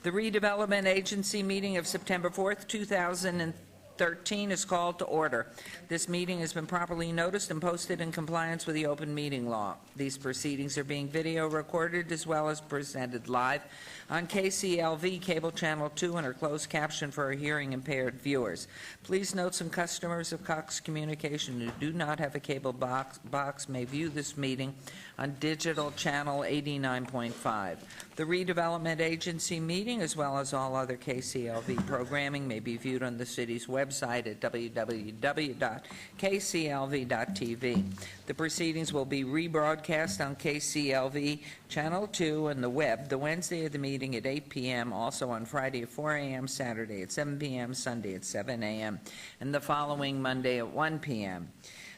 The Redevelopment Agency meeting of September 4th, 2013 is called to order. This meeting has been properly noticed and posted in compliance with the open meeting law. These proceedings are being video recorded as well as presented live on KCLV Cable Channel 2 and are closed captioned for our hearing impaired viewers. Please note some customers of Cox Communication who do not have a cable box may view this meeting on digital channel 89.5. The Redevelopment Agency meeting, as well as all other KCLV programming, may be viewed on the city's website at www.kclv.tv. The proceedings will be rebroadcast on KCLV Channel 2 and the web the Wednesday of the meeting at 8 p.m., also on Friday at 4 a.m., Saturday at 7 p.m., Sunday at 7 a.m., and the following Monday at 1 p.m.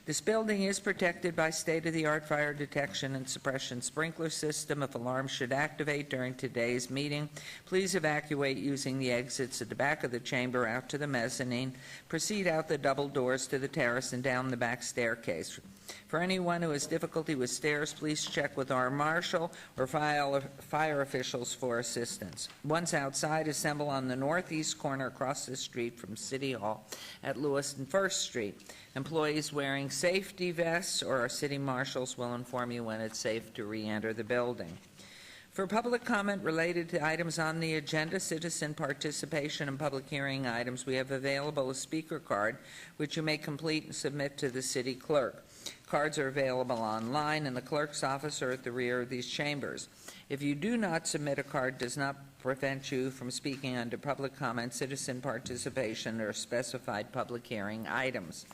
This building is protected by state-of-the-art fire detection and suppression sprinkler system. If alarms should activate during today's meeting, please evacuate using the exits at the back of the chamber out to the mezzanine. Proceed out the double doors to the terrace and down the back staircase. For anyone who has difficulty with stairs, please check with our marshal or fire officials for assistance. Once outside, assemble on the northeast corner across the street from City Hall at Lewis and First Street. Employees wearing safety vests or our city marshals will inform you when it's safe to re-enter the building. For public comment related to items on the agenda, citizen participation, and public hearing items, we have available a speaker card, which you may complete and submit to the city clerk. Cards are available online in the clerk's office or at the rear of these chambers. If you do not submit a card, it does not prevent you from speaking under public comment, citizen participation, or specified public hearing items.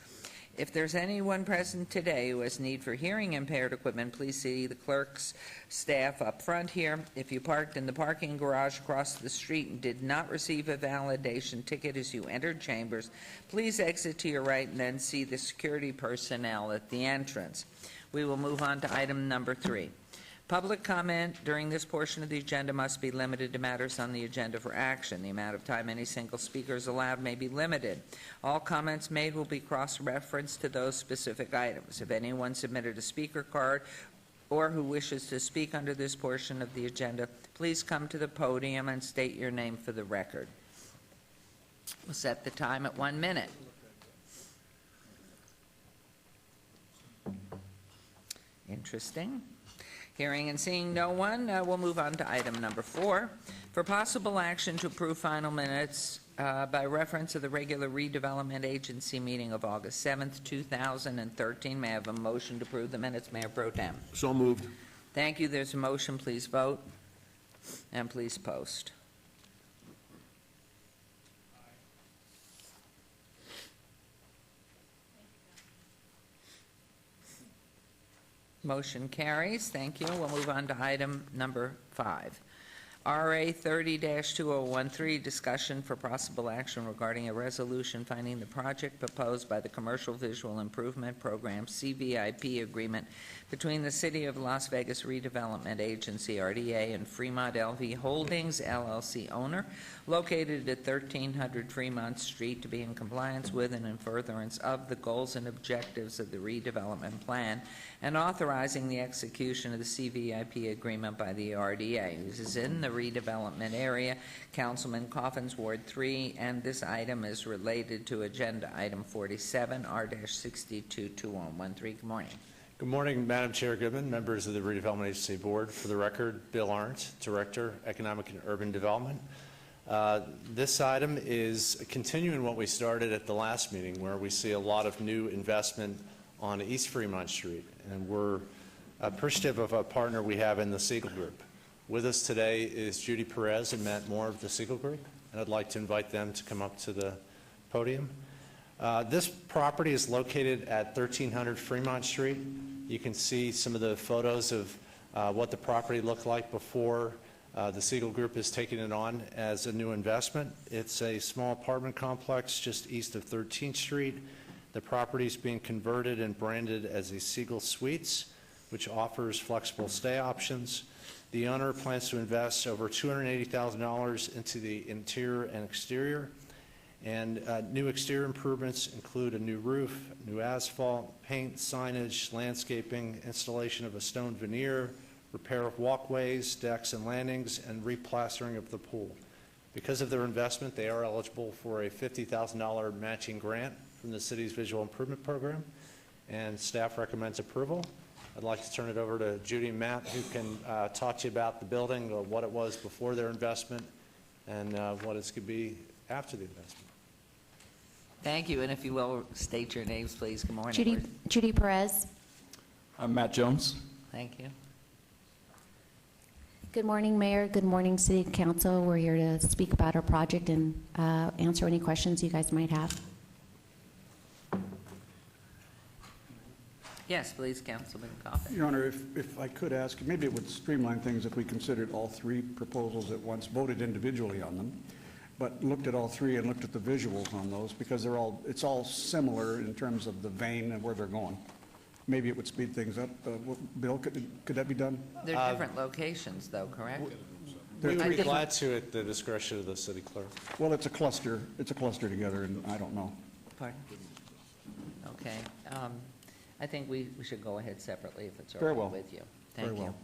If there's anyone present today who has need for hearing impaired equipment, please see the clerk's staff up front here. If you parked in the parking garage across the street and did not receive a validation ticket as you entered chambers, please exit to your right and then see the security personnel at the entrance. We will move on to item number 3. Public comment during this portion of the agenda must be limited to matters on the agenda for action. The amount of time any single speaker is allowed may be limited. All comments made will be cross-referenced to those specific items. If anyone submitted a speaker card or who wishes to speak under this portion of the agenda, please come to the podium and state your name for the record. We'll set the time at 1 minute. Interesting. Hearing and seeing no one, we'll move on to item number 4. For possible action to approve final minutes by reference to the regular Redevelopment Agency meeting of August 7th, 2013. May I have a motion to approve the minutes, Mayor Pro Tem? So moved. Thank you. There's a motion. Please vote. And please post. Motion carries. Thank you. We'll move on to item number 5. RA 30-2013, discussion for possible action regarding a resolution finding the project proposed by the Commercial Visual Improvement Program CVIP agreement between the City of Las Vegas Redevelopment Agency, RDA, and Fremont LV Holdings, LLC owner, located at 1300 Fremont Street, to be in compliance with and in furtherance of the goals and objectives of the redevelopment plan, and authorizing the execution of the CVIP agreement by the RDA. This is in the redevelopment area, Councilman Coffin's Ward 3, and this item is related to agenda item 47, R-622113. Good morning. Good morning, Madam Chair Goodman, members of the Redevelopment Agency Board. For the record, Bill Arndt, Director, Economic and Urban Development. This item is continuing what we started at the last meeting, where we see a lot of new investment on East Fremont Street, and we're appreciative of a partner we have in the Siegel Group. With us today is Judy Perez and Matt Moore of the Siegel Group, and I'd like to invite them to come up to the podium. This property is located at 1300 Fremont Street. You can see some of the photos of what the property looked like before the Siegel Group is taking it on as a new investment. It's a small apartment complex just east of 13th Street. The property is being converted and branded as a Siegel Suites, which offers flexible stay options. The owner plans to invest over $280,000 into the interior and exterior. And new exterior improvements include a new roof, new asphalt, paint, signage, landscaping, installation of a stone veneer, repair of walkways, decks, and landings, and replastering of the pool. Because of their investment, they are eligible for a $50,000 matching grant from the city's visual improvement program, and staff recommends approval. I'd like to turn it over to Judy and Matt, who can talk to you about the building, or what it was before their investment, and what it's going to be after the investment. Thank you, and if you will, state your names, please. Good morning. Judy Perez. I'm Matt Jones. Thank you. Good morning, Mayor. Good morning, City Council. We're here to speak about our project and answer any questions you guys might have. Yes, please, Councilman Coffin. Your Honor, if I could ask, maybe it would streamline things if we considered all three proposals at once, voted individually on them, but looked at all three and looked at the visuals on those, because it's all similar in terms of the vein and where they're going. Maybe it would speed things up. Bill, could that be done? They're different locations, though, correct? There are We would three be glad to at the discretion of the city clerk. Well, it's a cluster together, and I don't know. Pardon? Okay. I think we should go ahead separately if it's all Very right well. with you. Very Thank you. well.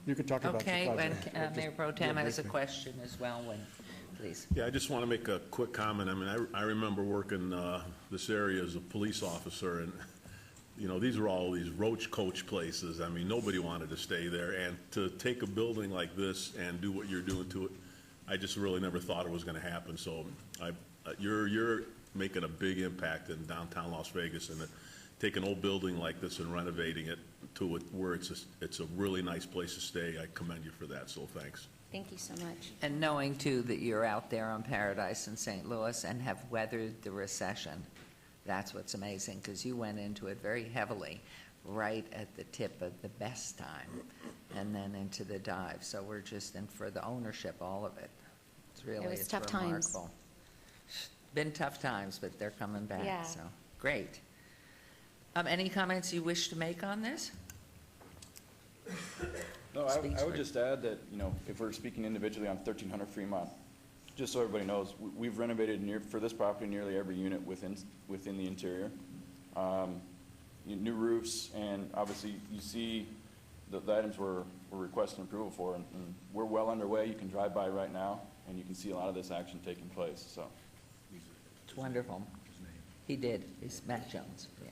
You could talk about the Okay, project. when Mayor Pro Tem Yeah, has a briefly. question as well, please. Yeah, I just want to make a quick comment. I mean, I remember working this area as a police officer, and, you know, these were all these roach coach places. I mean, nobody wanted to stay there, and to take a building like this and do what you're doing to it, I just really never thought it was going to happen. So you're making a big impact in downtown Las Vegas, and take an old building like this and renovating it to where it's a really nice place to stay. I commend you for that, so thanks. Thank you so much. And knowing, too, that you're out there on Paradise in St. Louis and have weathered the recession, that's what's amazing, because you went into it very heavily, right at the tip of the best time, and then into the dive. So we're just in for the ownership, all of it. It's tough times. remarkable. Been tough times, but they're coming back, Yeah. so, great. Any comments you wish to make on this? No, Speaks I would for- just add that, you know, if we're speaking individually on 1300 Fremont, just so everybody knows, we've renovated for this property nearly every unit within the interior. New roofs, and obviously you see the items we're requesting approval for, and we're well underway. You can drive by right now, and you can see a lot of this action taking place, so. It's wonderful. He did. It's Matt Jones, yeah.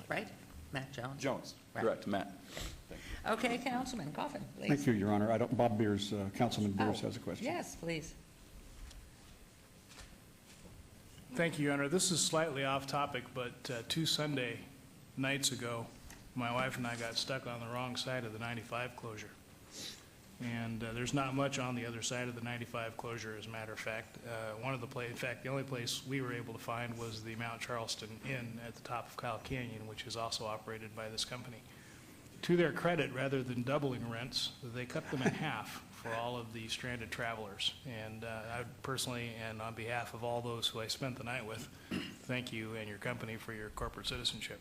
Right? Matt Jones? Jones, Right. correct, Matt. Okay, Councilman Coffin, please. Thank you, Your Honor. Bob Beers, Councilman Beers Oh, has a question. Yes, please. Thank you, Your Honor. This is slightly off topic, but 2 Sunday nights ago, my wife and I got stuck on the wrong side of the 95 closure. And there's not much on the other side of the 95 closure, as a matter of fact. In fact, the only place we were able to find was the Mount Charleston Inn at the top of Kyle Canyon, which is also operated by this company. To their credit, rather than doubling rents, they cut them in half for all of the stranded travelers. And I personally, and on behalf of all those who I spent the night with, thank you and your company for your corporate citizenship.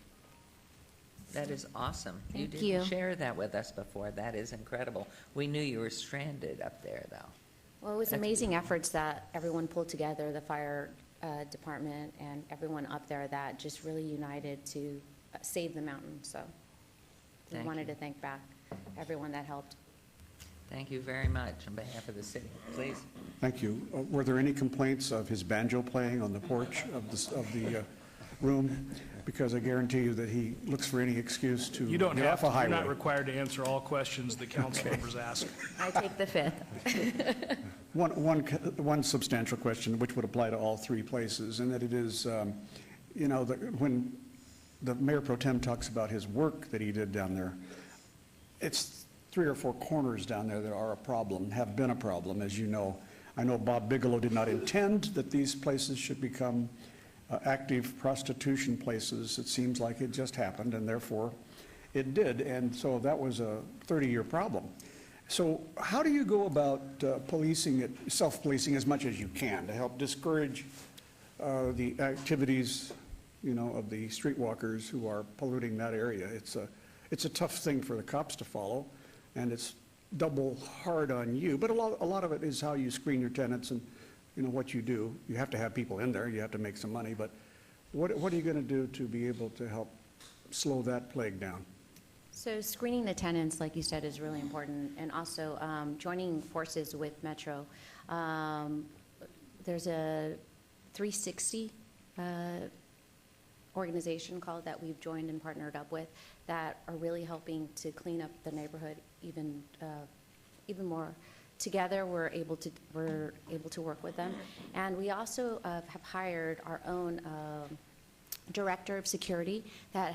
That is awesome. Thank didn't you. share that with us before. That is incredible. We knew you were stranded up there, though. Well, it was That's- amazing efforts that everyone pulled together, the fire department and everyone up there that just really united to save the mountain. So we Thank wanted you. to thank back everyone that helped. Thank you very much on behalf of the city. Please. Thank you. Were there any complaints of his banjo playing on the porch of the room? Because I guarantee you that he looks for any excuse to You don't get have off to. a You're highway. not required to answer all questions that council members ask. I take the fifth. One substantial question, which would apply to all three places, and that it is, you know, when the Mayor Pro Tem talks about his work that he did down there, it's 3 or 4 corners down there that are a problem, have been a problem, as you know. I know Bob Bigelow did not intend that these places should become active prostitution places. It seems like it just happened, and therefore it did, and so that was a 30-year problem. So how do you go about policing it, self-policing as much as you can to help discourage the activities, you know, of the streetwalkers who are polluting that area? It's a tough thing for the cops to follow, and it's double hard on you. But a lot of it is how you screen your tenants and, you know, what you do. You have to have people in there. You have to make some money. But what are you going to do to be able to help slow that plague down? So screening the tenants, like you said, is really important, and also joining forces with Metro. There's a 360 organization called that we've joined and partnered up with that are really helping to clean up the neighborhood even more. Together, we're able to work with them, and we also have hired our own director of security that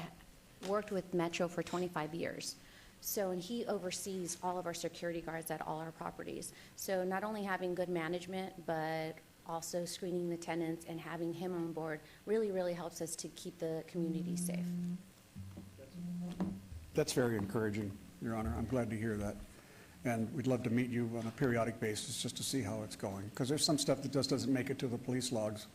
worked with Metro for 25 years. So, and he oversees all of our security guards at all our properties. So not only having good management, but also screening the tenants and having him on board really, really helps us to keep the community safe. That's very encouraging, Your Honor. I'm glad to hear that. And we'd love to meet you on a periodic basis just to see how it's going. Because there's some stuff that just doesn't make it to the police logs,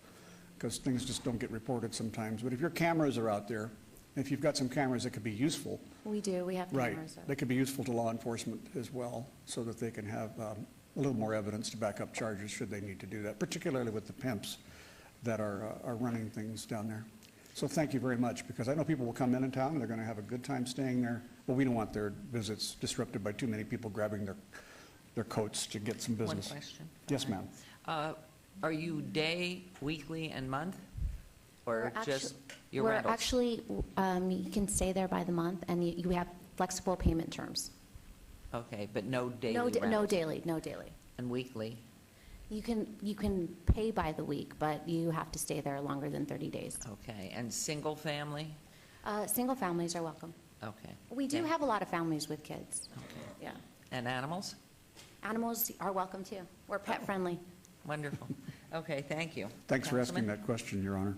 because things just don't get reported sometimes. But if your cameras are out there, if you've got some cameras that could be useful. We do, we have Right, cameras. they could be useful to law enforcement as well, so that they can have a little more evidence to back up charges should they need to do that, particularly with the pimps that are running things down there. So thank you very much, because I know people will come in town, they're going to have a good time staying there, but we don't want their visits disrupted by too many people grabbing their coats to get some business. One question. Yes, ma'am. Are you day, weekly, and month? Or just your We're rentals? actually, you can stay there by the month, and you have flexible payment terms. Okay, but no daily No rentals? daily, no daily. And weekly? You can pay by the week, but you have to stay there longer than 30 days. Okay, and single family? Single families are welcome. Okay. We do Yeah. have a lot of families with kids. Okay. Yeah. And animals? Animals are welcome too. We're pet friendly. Wonderful. Okay, thank you. Thanks for asking Councilman? that question, Your Honor.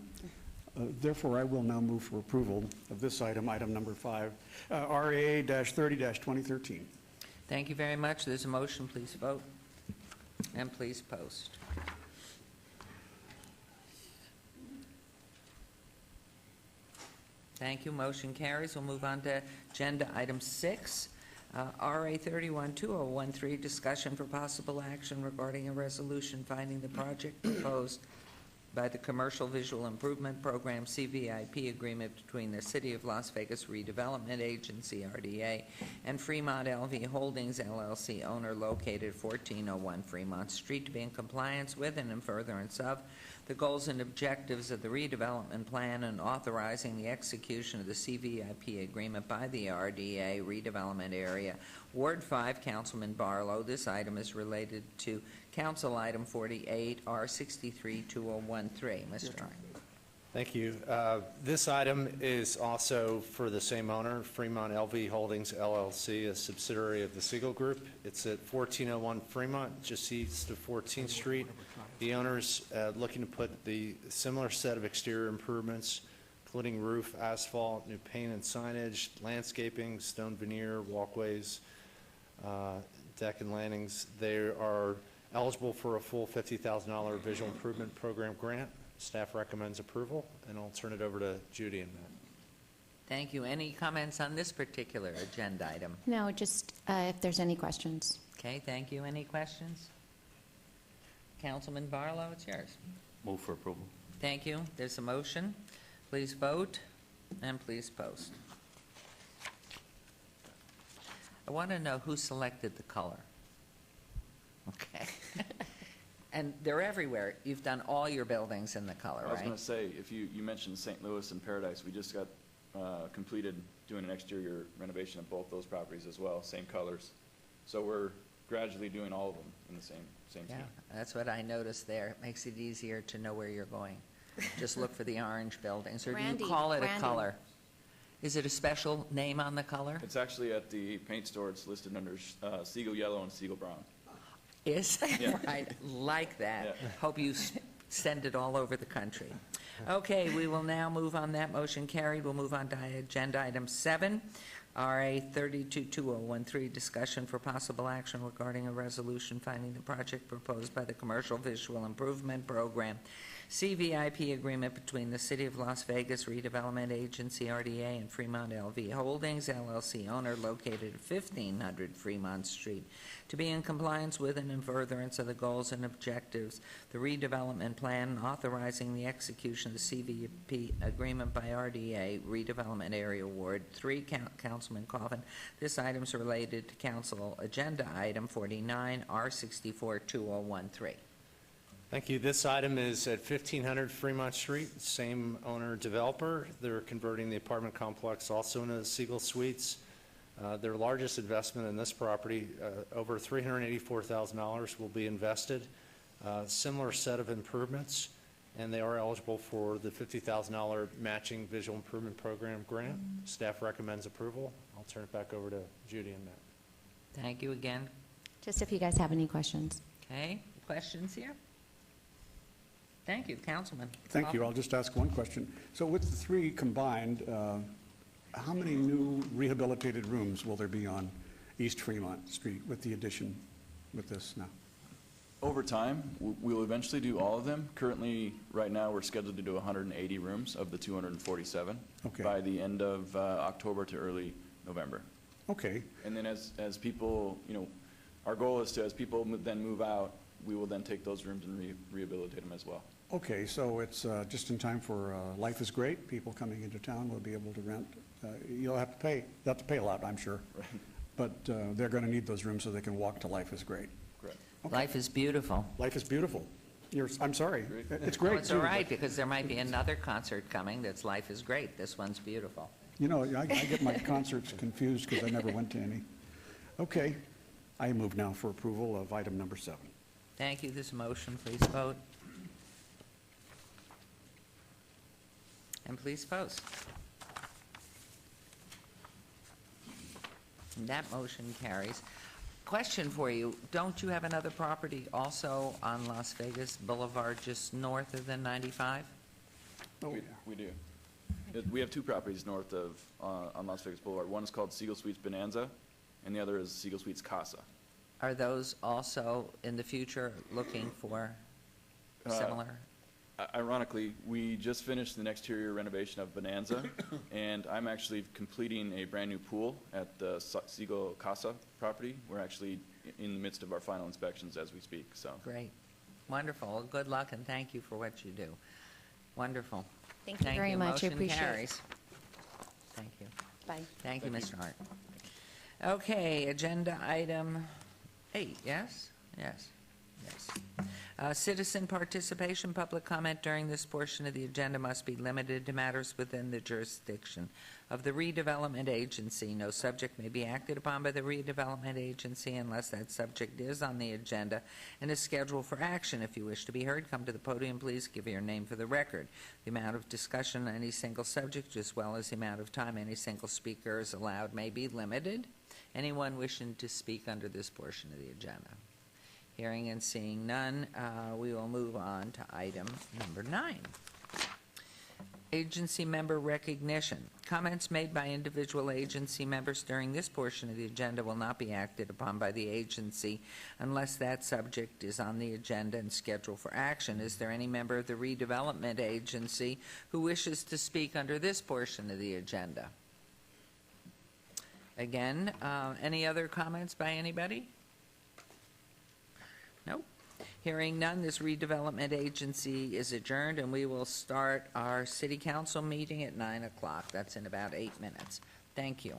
Therefore, I will now move for approval of this item, item number 5, RAA-30-2013. Thank you very much. There's a motion. Please vote. And please post. Thank you. Motion carries. We'll move on to agenda item 6, RA 31-2013, discussion for possible action regarding a resolution finding the project proposed by the Commercial Visual Improvement Program CVIP agreement between the City of Las Vegas Redevelopment Agency, RDA, and Fremont LV Holdings, LLC, owner located 1401 Fremont Street, to be in compliance with and in furtherance of the goals and objectives of the redevelopment plan, and authorizing the execution of the CVIP agreement by the RDA redevelopment area. Ward 5, Councilman Barlow. This item is related to Council Item 48, R63-2013. Mr. Hart. Thank you. This item is also for the same owner, Fremont LV Holdings LLC, a subsidiary of the Siegel Group. It's at 1401 Fremont, just east of 14th Street. The owner's looking to put the similar set of exterior improvements, including roof, asphalt, new paint and signage, landscaping, stone veneer, walkways, deck and landings. They are eligible for a full $50,000 visual improvement program grant. Staff recommends approval, and I'll turn it over to Judy and Matt. Thank you. Any comments on this particular agenda item? No, just if there's any questions. Okay, thank you. Any questions? Councilman Barlow, it's yours. Move for approval. Thank you. There's a motion. Please vote and please post. I want to know who selected the color. Okay. And they're everywhere. You've done all your buildings in the color, I was right? going to say, if you mentioned St. Louis and Paradise, we just got completed doing an exterior renovation of both those properties as well, same colors. So we're gradually doing all of them in the same Yeah, scheme. that's what I noticed there. It makes it easier to know where you're going. Just look for the orange buildings, or do Randy, you call it a Randy. color? Is it a special name on the color? It's actually at the paint store. It's listed under Siegel Yellow and Siegel Brown. Is, Yeah. right, like that. Yeah. Hope you send it all over the country. Okay, we will now move on. That motion carried. We'll move on to agenda item 7, RA 32-2013, discussion for possible action regarding a resolution finding the project proposed by the Commercial Visual Improvement Program, CVIP agreement between the City of Las Vegas Redevelopment Agency, RDA, and Fremont LV Holdings, LLC owner located at 1500 Fremont Street, to be in compliance with and in furtherance of the goals and objectives, the redevelopment plan, authorizing the execution of the CVP agreement by RDA, Redevelopment Area Award. 3, Councilman Coffin. This item is related to Council Agenda Item 49, R642013. Thank you. This item is at 1500 Fremont Street, same owner developer. They're converting the apartment complex also into Siegel Suites. Their largest investment in this property, over $384,000 will be invested. Similar set of improvements, and they are eligible for the $50,000 matching visual improvement program grant. Staff recommends approval. I'll turn it back over to Judy and Matt. Thank you again. Just if you guys have any questions. Okay, questions here? Thank you, Councilman. Thank you. I'll just ask one question. So with the 3 combined, how many new rehabilitated rooms will there be on East Fremont Street with the addition with this now? Over time, we'll eventually do all of them. Currently, right now, we're scheduled to do 180 rooms of the 247 Okay. by the end of October to early November. Okay. And then as people, our goal is to, as people then move out, we will then take those rooms and rehabilitate them as well. Okay, so it's just in time for Life is Great. People coming into town will be able to rent. You'll have to pay. They'll have to pay a lot, I'm sure. Right. But they're going to need those rooms so they can walk to Life is Great. Correct. Okay. Life is beautiful. Life is beautiful. I'm sorry. Great. It's Oh, great, it's too. all but, right, because there might be another concert coming that's Life is Great. This one's beautiful. I get my concerts confused because I never went to any. Okay. I move now for approval of item number 7. Thank you. This motion, please vote. And please post. And that motion carries. Question for you, don't you have another property also on Las Vegas Boulevard just north of the 95? Oh, We do. We have 2 properties north of, on Las Vegas Boulevard. One is called Siegel Suites Bonanza, and the other is Siegel Suites Casa. Are those also in the future looking for similar? Ironically, we just finished an exterior renovation of Bonanza, and I'm actually completing a brand-new pool at the Siegel Casa property. We're actually in the midst of our final inspections as we speak, so. Great. Wonderful. Good luck, and thank you for what you do. Wonderful. Thank you very much. I Motion appreciate it. carries. Thank you. Bye. Thank you, Mr. Hart. Okay, agenda item 8, yes? Yes, yes. Citizen participation, public comment during this portion of the agenda must be limited to matters within the jurisdiction of the redevelopment agency. No subject may be acted upon by the redevelopment agency unless that subject is on the agenda and is scheduled for action. If you wish to be heard, come to the podium, please. Give your name for the record. The amount of discussion on any single subject, as well as the amount of time any single speaker is allowed, may be limited. Anyone wishing to speak under this portion of the agenda? Hearing and seeing none, we will move on to item number 9. Agency member recognition. Comments made by individual agency members during this portion of the agenda will not be acted upon by the agency unless that subject is on the agenda and scheduled for action. Is there any member of the redevelopment agency who wishes to speak under this portion of the agenda? Again, any other comments by anybody? Nope. Hearing none, this redevelopment agency is adjourned, and we will start our city council meeting at 9 o'clock. That's in about 8 minutes. Thank you.